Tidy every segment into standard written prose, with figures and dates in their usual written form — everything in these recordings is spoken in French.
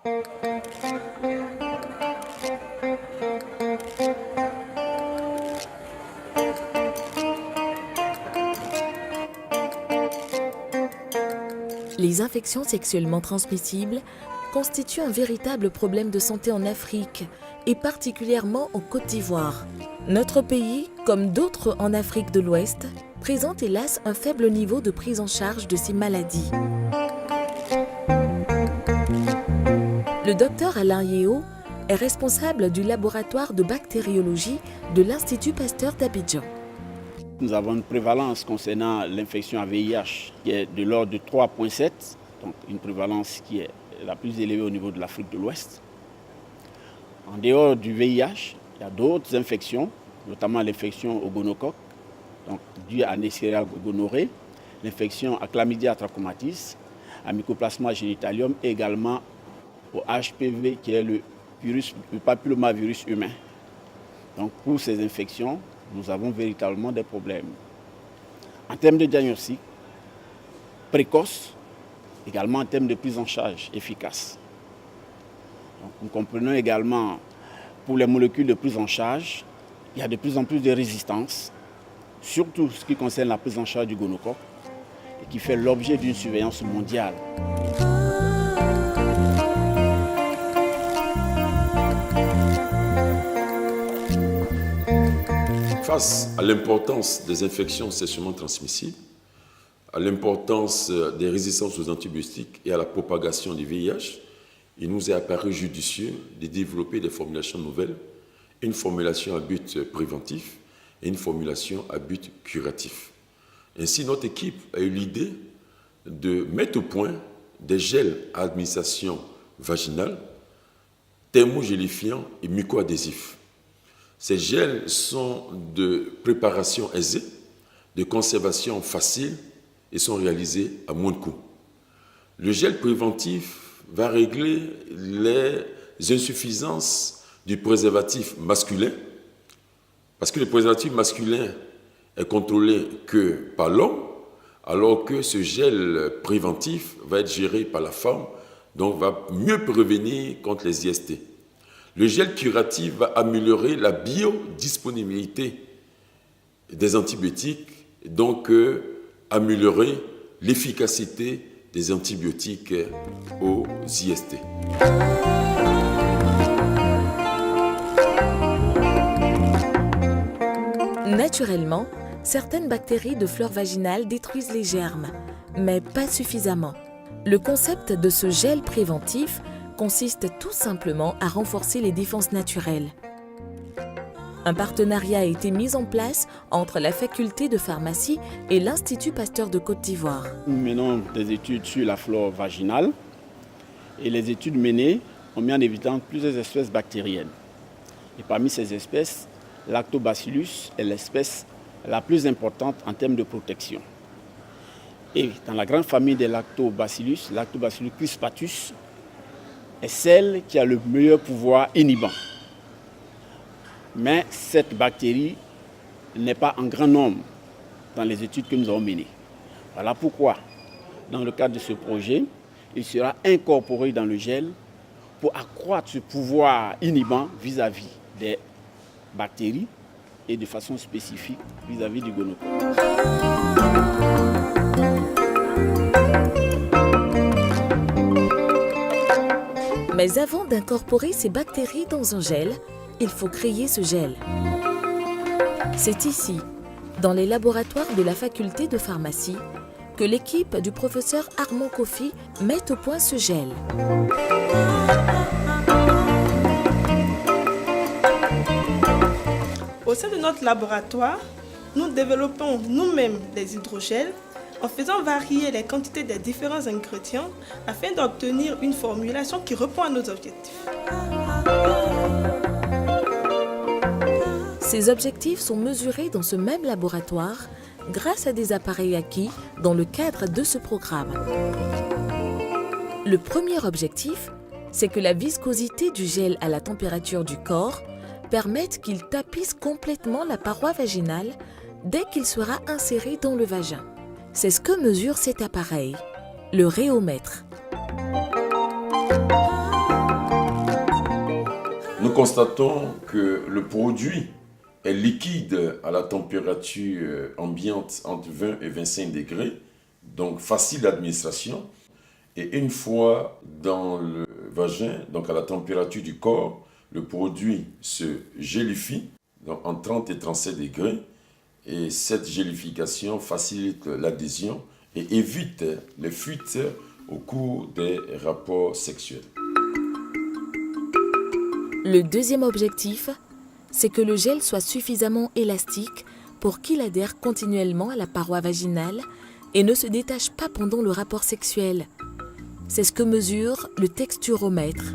Les infections sexuellement transmissibles constituent un véritable problème de santé en Afrique et particulièrement en Côte d'Ivoire. Notre pays, comme d'autres en Afrique de l'Ouest, présente hélas un faible niveau de prise en charge de ces maladies. Le docteur Alain Yeo est responsable du laboratoire de bactériologie de l'Institut Pasteur d'Abidjan. Nous avons une prévalence concernant l'infection à VIH qui est de l'ordre de 3,7, donc une prévalence qui est la plus élevée au niveau de l'Afrique de l'Ouest. En dehors du VIH, il y a d'autres infections, notamment l'infection au gonocoque, donc due à Neisseria gonorrhoeae, l'infection à Chlamydia trachomatis, à Mycoplasma genitalium et également au HPV qui est le papillomavirus humain. Donc pour ces infections, nous avons véritablement des problèmes. En termes de diagnostic précoce, également en termes de prise en charge efficace. Donc, nous comprenons également, pour les molécules de prise en charge, il y a de plus en plus de résistance, surtout ce qui concerne la prise en charge du gonocoque, et qui fait l'objet d'une surveillance mondiale. Face à l'importance des infections sexuellement transmissibles, à l'importance des résistances aux antibiotiques et à la propagation du VIH, il nous est apparu judicieux de développer des formulations nouvelles, une formulation à but préventif et une formulation à but curatif. Ainsi, notre équipe a eu l'idée de mettre au point des gels à administration vaginale, thermogélifiants et mucoadhésifs. Ces gels sont de préparation aisée, de conservation facile et sont réalisés à moins de coût. Le gel préventif va régler les insuffisances du préservatif masculin, parce que le préservatif masculin est contrôlé que par l'homme, alors que ce gel préventif va être géré par la femme, donc va mieux prévenir contre les IST. Le gel curatif va améliorer la biodisponibilité des antibiotiques, donc améliorer l'efficacité des antibiotiques aux IST. Naturellement, certaines bactéries de flore vaginale détruisent les germes, mais pas suffisamment. Le concept de ce gel préventif consiste tout simplement à renforcer les défenses naturelles. Un partenariat a été mis en place entre la faculté de pharmacie et l'Institut Pasteur de Côte d'Ivoire. Nous menons des études sur la flore vaginale et les études menées ont mis en évidence plusieurs espèces bactériennes. Et parmi ces espèces, Lactobacillus est l'espèce la plus importante en termes de protection. Et dans la grande famille des Lactobacillus, Lactobacillus crispatus est celle qui a le meilleur pouvoir inhibant. Mais cette bactérie n'est pas en grand nombre dans les études que nous avons menées. Voilà pourquoi, dans le cadre de ce projet, il sera incorporé dans le gel pour accroître ce pouvoir inhibant vis-à-vis des bactéries et de façon spécifique vis-à-vis du gonocoque. Mais avant d'incorporer ces bactéries dans un gel, il faut créer ce gel. C'est ici, dans les laboratoires de la faculté de pharmacie, que l'équipe du professeur Armand Kofi met au point ce gel. Au sein de notre laboratoire, nous développons nous-mêmes des hydrogels en faisant varier les quantités des différents ingrédients afin d'obtenir une formulation qui répond à nos objectifs. Ces objectifs sont mesurés dans ce même laboratoire grâce à des appareils acquis dans le cadre de ce programme. Le premier objectif, c'est que la viscosité du gel à la température du corps permette qu'il tapisse complètement la paroi vaginale dès qu'il sera inséré dans le vagin. C'est ce que mesure cet appareil, le rhéomètre. nous constatons que le produit est liquide à la température ambiante entre 20 et 25 degrés, donc facile d'administration. Et une fois dans le vagin, donc à la température du corps, le produit se gélifie donc en 30 et 37 degrés. Et cette gélification facilite l'adhésion et évite les fuites au cours des rapports sexuels. Le deuxième objectif, c'est que le gel soit suffisamment élastique pour qu'il adhère continuellement à la paroi vaginale et ne se détache pas pendant le rapport sexuel. C'est ce que mesure le texturomètre.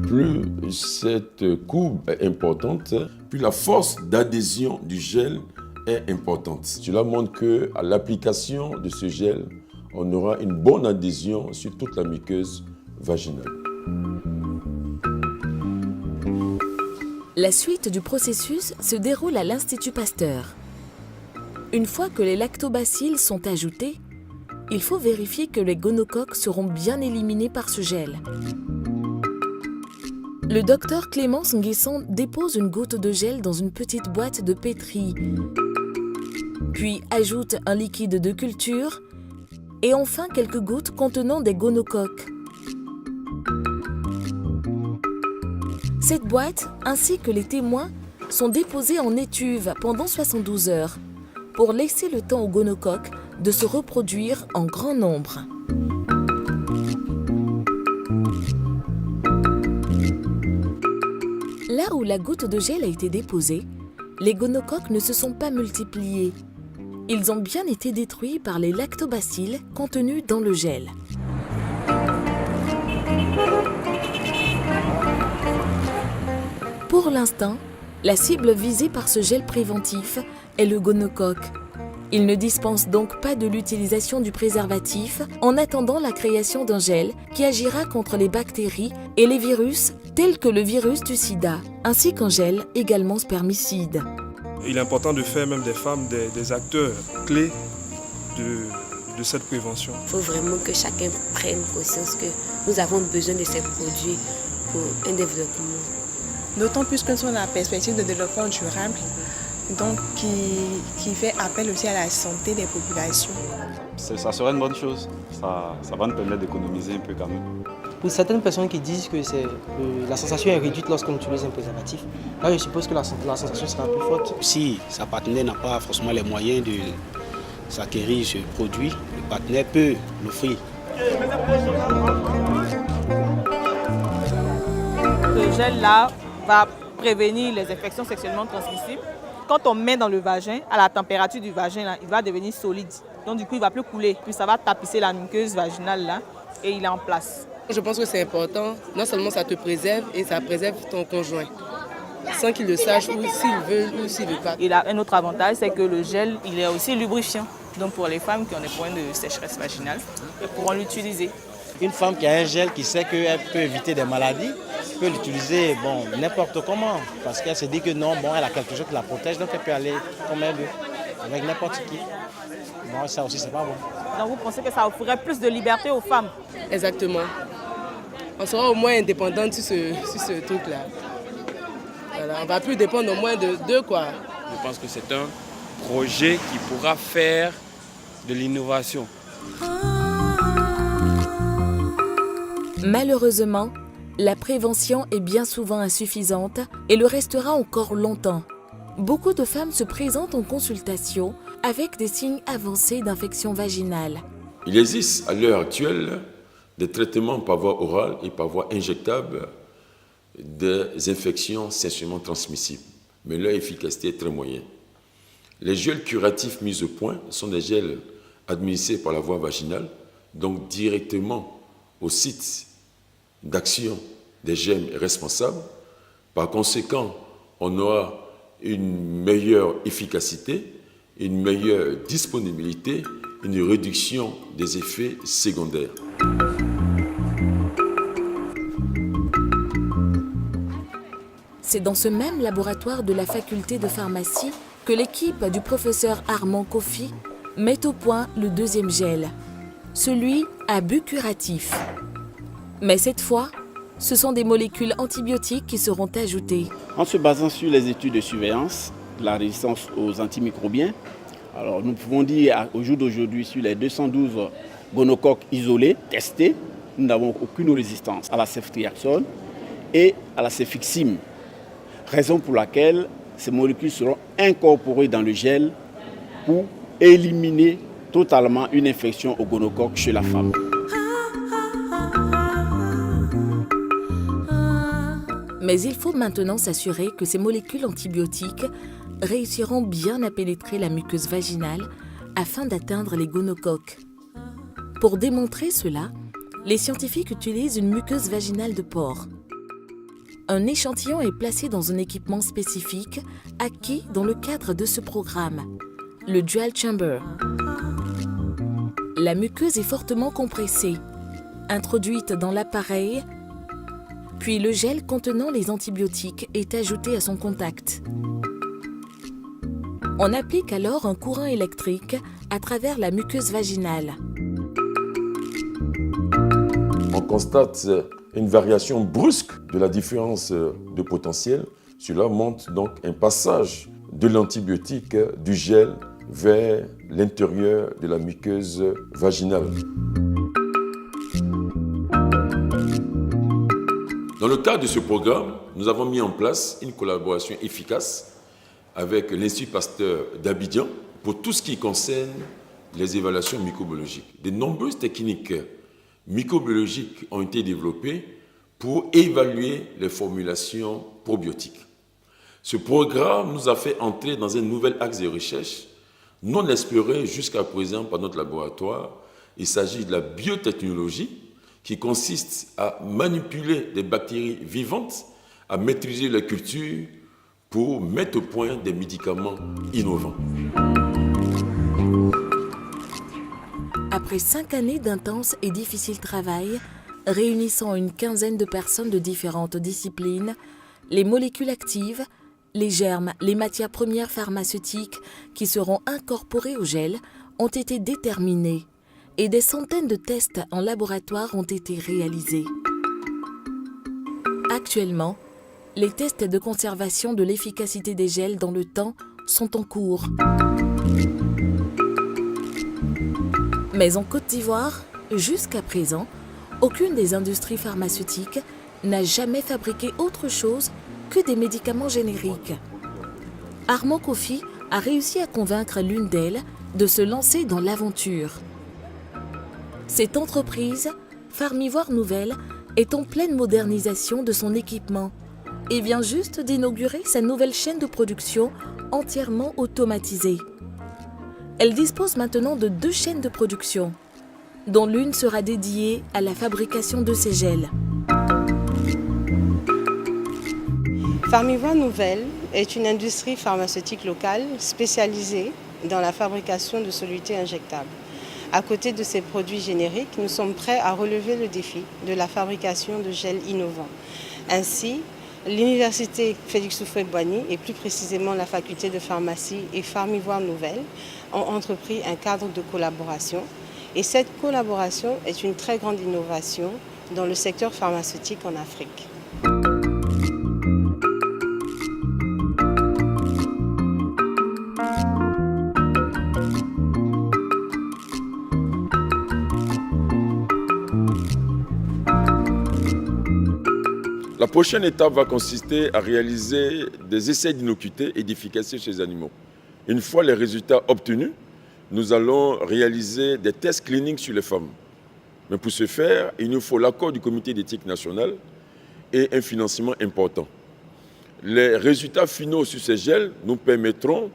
Plus cette courbe est importante, plus la force d'adhésion du gel est importante. Cela montre qu'à l'application de ce gel, on aura une bonne adhésion sur toute la muqueuse vaginale. La suite du processus se déroule à l'Institut Pasteur. Une fois que les lactobacilles sont ajoutés, il faut vérifier que les gonocoques seront bien éliminés par ce gel. Le docteur Clémence Nguesson dépose une goutte de gel dans une petite boîte de pétri, puis ajoute un liquide de culture et enfin quelques gouttes contenant des gonocoques. Cette boîte, ainsi que les témoins, sont déposés en étuve pendant 72 heures pour laisser le temps aux gonocoques de se reproduire en grand nombre. Là où la goutte de gel a été déposée, les gonocoques ne se sont pas multipliés. Ils ont bien été détruits par les lactobacilles contenus dans le gel. Pour l'instant, la cible visée par ce gel préventif est le gonocoque. Il ne dispense donc pas de l'utilisation du préservatif en attendant la création d'un gel qui agira contre les bactéries et les virus tels que le virus du sida, ainsi qu'un gel également spermicide. Il est important de faire même des femmes des acteurs clés de cette prévention. Il faut vraiment que chacun prenne conscience que nous avons besoin de ces produits pour un développement. D'autant plus que nous sommes dans la perspective de développement durable, donc qui fait appel aussi à la santé des populations. Ça serait une bonne chose. Ça va nous permettre d'économiser un peu quand même. Pour certaines personnes qui disent que la sensation est réduite lorsqu'on utilise un préservatif, là je suppose que la sensation sera plus forte. Si sa partenaire n'a pas forcément les moyens de s'acquérir ce produit, le partenaire peut l'offrir. Ce gel-là va prévenir les infections sexuellement transmissibles. Quand on met dans le vagin, à la température du vagin, là, il va devenir solide. Donc du coup, il ne va plus couler. Puis ça va tapisser la muqueuse vaginale là, et il est en place. Je pense que c'est important. Non seulement ça te préserve, et ça préserve ton conjoint. Sans qu'il le sache, ou s'il veut, ou s'il ne veut pas. Il a un autre avantage, c'est que le gel, il est aussi lubrifiant. Donc pour les femmes qui ont des problèmes de sécheresse vaginale, elles pourront l'utiliser. Une femme qui a un gel qui sait qu'elle peut éviter des maladies, peut l'utiliser n'importe comment. Parce qu'elle se dit que non, elle a quelque chose qui la protège, donc elle peut aller comme elle veut, avec n'importe qui. Bon, ça aussi, c'est pas bon. Donc vous pensez que ça offrirait plus de liberté aux femmes? Exactement. On sera au moins indépendante sur ce truc-là. Voilà, on ne va plus dépendre au moins de deux, quoi. Je pense que c'est un projet qui pourra faire de l'innovation. Malheureusement, la prévention est bien souvent insuffisante et le restera encore longtemps. Beaucoup de femmes se présentent en consultation avec des signes avancés d'infection vaginale. Il existe à l'heure actuelle des traitements par voie orale et par voie injectable des infections sexuellement transmissibles, mais leur efficacité est très moyenne. Les gels curatifs mis au point sont des gels administrés par la voie vaginale, donc directement au site d'action des germes responsables. Par conséquent, on aura une meilleure efficacité, une meilleure disponibilité, une réduction des effets secondaires. C'est dans ce même laboratoire de la faculté de pharmacie que l'équipe du professeur Armand Kofi met au point le deuxième gel, celui à but curatif. Mais cette fois, ce sont des molécules antibiotiques qui seront ajoutées. En se basant sur les études de surveillance, la résistance aux antimicrobiens, alors nous pouvons dire au jour d'aujourd'hui, sur les 212 gonocoques isolés testés, nous n'avons aucune résistance à la ceftriaxone et à la cefixime. Raison pour laquelle ces molécules seront incorporées dans le gel pour éliminer totalement une infection au gonocoque chez la femme. Mais il faut maintenant s'assurer que ces molécules antibiotiques réussiront bien à pénétrer la muqueuse vaginale afin d'atteindre les gonocoques. Pour démontrer cela, les scientifiques utilisent une muqueuse vaginale de porc. Un échantillon est placé dans un équipement spécifique acquis dans le cadre de ce programme, le Dual Chamber. La muqueuse est fortement compressée, introduite dans l'appareil, puis le gel contenant les antibiotiques est ajouté à son contact. On applique alors un courant électrique à travers la muqueuse vaginale. On constate une variation brusque de la différence de potentiel. Cela montre donc un passage de l'antibiotique du gel vers l'intérieur de la muqueuse vaginale. Dans le cadre de ce programme, nous avons mis en place une collaboration efficace avec l'Institut Pasteur d'Abidjan pour tout ce qui concerne les évaluations microbiologiques. De nombreuses techniques microbiologiques ont été développées pour évaluer les formulations probiotiques. Ce programme nous a fait entrer dans un nouvel axe de recherche non exploré jusqu'à présent par notre laboratoire. Il s'agit de la biotechnologie qui consiste à manipuler des bactéries vivantes, à maîtriser la culture pour mettre au point des médicaments innovants. Après 5 années d'intense et difficile travail, réunissant une quinzaine de personnes de différentes disciplines, les molécules actives, les germes, les matières premières pharmaceutiques qui seront incorporées au gel ont été déterminées et des centaines de tests en laboratoire ont été réalisés. Actuellement, les tests de conservation de l'efficacité des gels dans le temps sont en cours. Mais en Côte d'Ivoire, jusqu'à présent, aucune des industries pharmaceutiques n'a jamais fabriqué autre chose que des médicaments génériques. Armand Kofi a réussi à convaincre l'une d'elles de se lancer dans l'aventure. Cette entreprise, Farmivoire Nouvelle, est en pleine modernisation de son équipement et vient juste d'inaugurer sa nouvelle chaîne de production entièrement automatisée. Elle dispose maintenant de 2 chaînes de production, dont l'une sera dédiée à la fabrication de ces gels. Farmivoire Nouvelle est une industrie pharmaceutique locale spécialisée dans la fabrication de solutés injectables. À côté de ces produits génériques, nous sommes prêts à relever le défi de la fabrication de gels innovants. Ainsi, l'Université Félix Houphouët-Boigny et plus précisément la faculté de pharmacie et Farmivoire Nouvelle ont entrepris un cadre de collaboration. Et cette collaboration est une très grande innovation dans le secteur pharmaceutique en Afrique. La prochaine étape va consister à réaliser des essais d'innocuité et d'efficacité chez les animaux. Une fois les résultats obtenus, nous allons réaliser des tests cliniques sur les femmes. Mais pour ce faire, il nous faut l'accord du comité d'éthique nationale et un financement important. Les résultats finaux sur ces gels nous permettront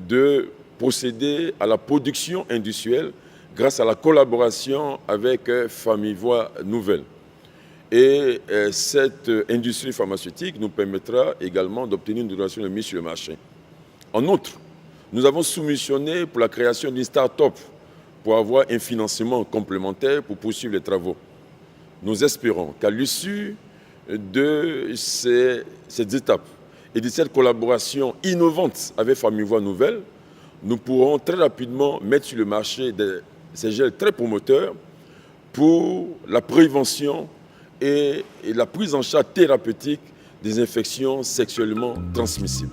de procéder à la production industrielle grâce à la collaboration avec Farmivoire Nouvelle. Et cette industrie pharmaceutique nous permettra également d'obtenir une autorisation de mise sur le marché. En outre, nous avons soumissionné pour la création d'une start-up pour avoir un financement complémentaire pour poursuivre les travaux. Nous espérons qu'à l'issue de ces étapes et de cette collaboration innovante avec Farmivoire Nouvelle, nous pourrons très rapidement mettre sur le marché ces gels très promoteurs pour la prévention et la prise en charge thérapeutique des infections sexuellement transmissibles.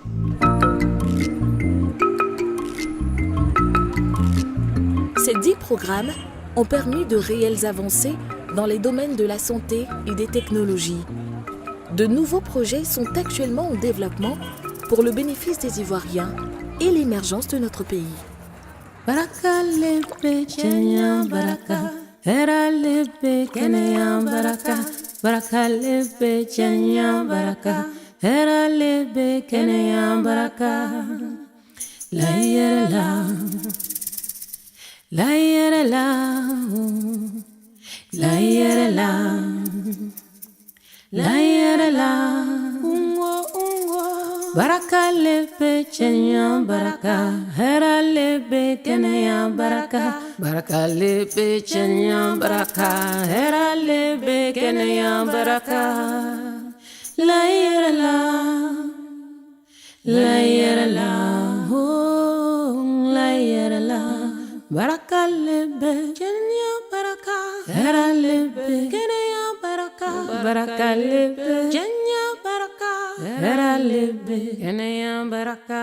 Ces 10 programmes ont permis de réelles avancées dans les domaines de la santé et des technologies. De nouveaux projets sont actuellement en développement pour le bénéfice des Ivoiriens et l'émergence de notre pays. Baraka lepe chenya baraka, era lepe keneya baraka, baraka lepe chenya baraka, era lepe keneya baraka. La yere la, la yere la, la yere la, la yere la. Baraka lepe chenya baraka, hera lepe keneya baraka. Baraka lepe chenya baraka, hera lepe keneya baraka. La yere la, oh, la yere la. Baraka lepe chenya baraka, hera lepe keneya baraka. Baraka lepe chenya baraka, hera lepe keneya baraka.